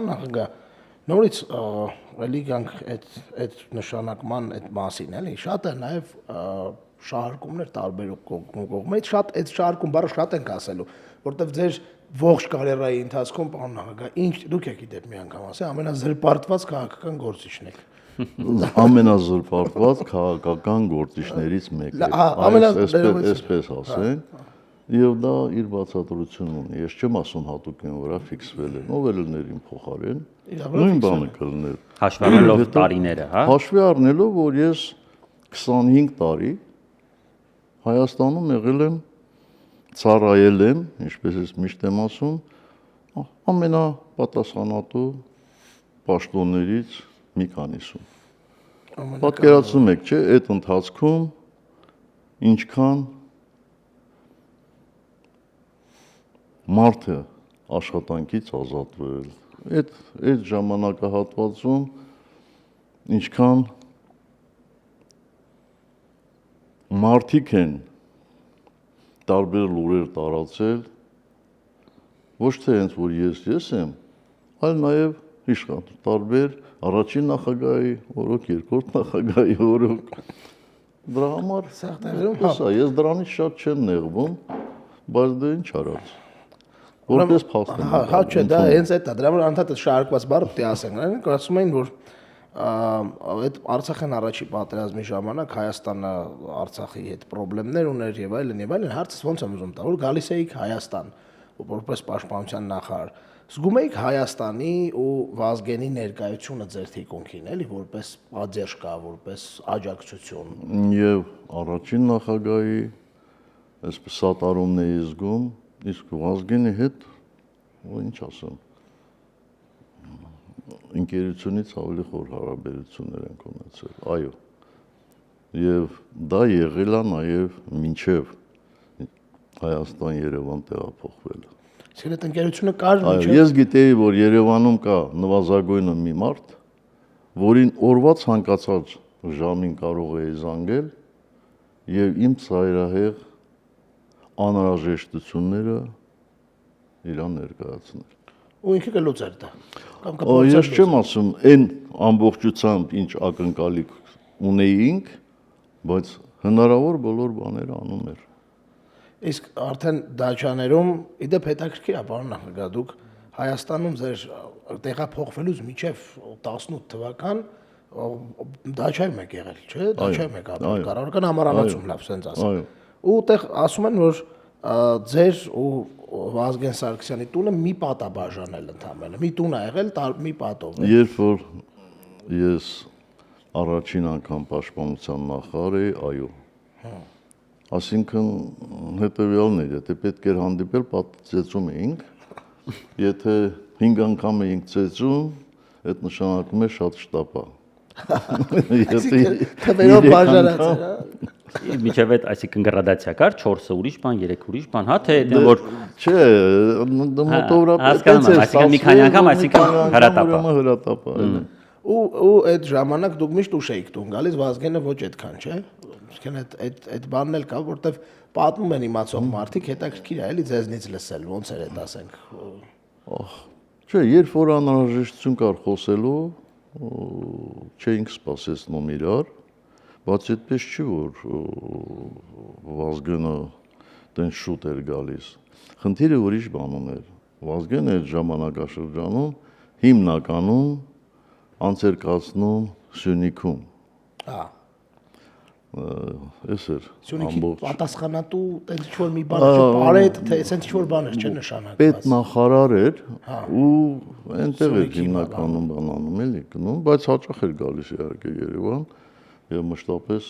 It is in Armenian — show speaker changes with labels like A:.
A: Պարոն նախագահ, նորից էլի գանք այդ նշանակման այդ մասին, էլի շատ է նաև շահարկումներ տարբեր կողմից, շատ այդ շահարկում բառը շատ ենք ասելու, որտեվ ձեր ողջ կարիերայի ընթացքում, պարոն նախագահ, ինչ դուք եք դեպ մի անգամ ասել, ամենազրպարտված քաղաքական գործիչն եք։
B: Ամենազրպարտված քաղաքական գործիչներից մեկը։ Այսպես ասենք, եւ դա իր բացատրությունն ունի։ Ես չեմ ասում հատուկին վրա ֆիքսվել են, ով էլ լիներ իմ փոխարեն, նույն բանը կլիներ։
C: Հաշվի առնելով տարիները, հա։
B: Հաշվի առնելով, որ ես 25 տարի Հայաստանում եղել եմ, ծառայել եմ, ինչպես ես միշտ եմ ասում, ամենապատասխանատու պաշտոններից մի քանիսում։ Պատկերացնում եք, չէ, այդ ընթացքում ինչքան մարդ է աշխատանքից ազատվել, այդ ժամանակահատվածում ինչքան մարդիկ են տարբեր լուրեր տարածել, ոչ թե հենց որ ես եմ, այլ նաև իշխան տարբեր առաջին նախագահի օրոք, երկրորդ նախագահի օրոք։ Դրա համար ես դրանից շատ չեմ նեղվում, բայց դա ինչ արած։ Որպես փաստում։
A: Հա, չէ, դա հենց այդ է, դրա համար անդադար շարքված բառը պետք է ասենք, ասում էին, որ այդ Արցախյան առաջի պատերազմի ժամանակ Հայաստանը Արցախի հետ խնդիրներ ուներ եւ այլն, հարցս ոնց եմ ուզում տալ, որ գալիս էիք Հայաստան, որպես պաշտպանության նախարար, զգում էիք Հայաստանի ու Վազգենի ներկայությունը ձեր թիկունքին, էլի, որպես պատժկա, որպես աջակցություն։
B: Եվ առաջին նախագահի այսպես սատարումն էի զգում, իսկ Վազգենի հետ, ինչ ասեմ, ընկերությունից ավելի խոր հարաբերություններ ենք ունեցել, այո, և դա եղել է նաև մինչև Հայաստան-Երևան տեղափոխվելը։
A: Իսկ այդ ընկերությունը կար մինչև։
B: Ես գիտեի, որ Երևանում կա նվազագույնը մի մարդ, որին օրվա ցանկացած ժամին կարող էի զանգել և իմ ծայրահեղ անհրաժեշտությունները իրան ներկայացնել։
A: Ու ինքը կլուծեր դա։
B: Ես չեմ ասում այն ամբողջությամբ ինչ ակնկալիք ունեինք, բայց հնարավոր բոլոր բաները անում էր։
A: Իսկ արդեն դաջաներում, իդեպ հետաքրքիր է, պարոն նախագահ, դուք Հայաստանում ձեր տեղափոխվելուց մինչև 18 թվական դաջայում եք եղել, չէ՞, դաջայում եք ապրել, կառավարական համառանացում, լավ, սենց ասեմ։ Ու այդտեղ ասում են, որ ձեր ու Վազգեն Սարգսյանի տունը մի պատ է բաժանել ընդամենը, մի տուն է եղել, մի պատով։
B: Երբ որ ես առաջին անգամ պաշտպանության նախարար էի, այո։ Այսինքն հետևյալն էր, եթե պետք էր հանդիպել, պատ ծեծում էինք, եթե 5 անգամ էինք ծեծում, այդ նշանակում է շատ շտապ է։
A: Թվերով բաժանած է։
C: Միջև այդ, այսինքն գրադացիա կար, 4-ը ուրիշ բան, 3 ուրիշ բան, հա, թե որ
B: չէ, մոտավորապես
C: հասկանում եմ, այսինքն մի քանի անգամ, այսինքն
B: հրատապ է։
A: Ու այդ ժամանակ դուք միշտ ուշ էիք տուն գալիս, Վազգենը ոչ այդքան, չէ՞։ Իսկն այդ բանն էլ կա, որտեվ պատմում են իմացող մարդիկ, հետաքրքիր է էլի ձեզնից լսել, ոնց էր այդ ասենք։
B: Չէ, երբ որ անհրաժեշտություն կար խոսելու, չէինք սպասեցնում իրար, բայց այդպես չի, որ Վազգենը տենց շուտ էր գալիս։ Խնդիրը ուրիշ բանում էր։ Վազգենը այդ ժամանակաշրջանում հիմնականում անց էր կացնում Սյունիքում։ Էս էր
A: Սյունիքի պատասխանատու տենց ինչ-որ մի բան չէ, բարետ, թե այսպես ինչ-որ բան էր, չէ՞ նշանակված։
B: Պետնախարար էր ու այնտեղ էր հիմնականում բան անում էլի գնում, բայց հաճախ էր գալիս իհարկե Երևան եւ մշտապես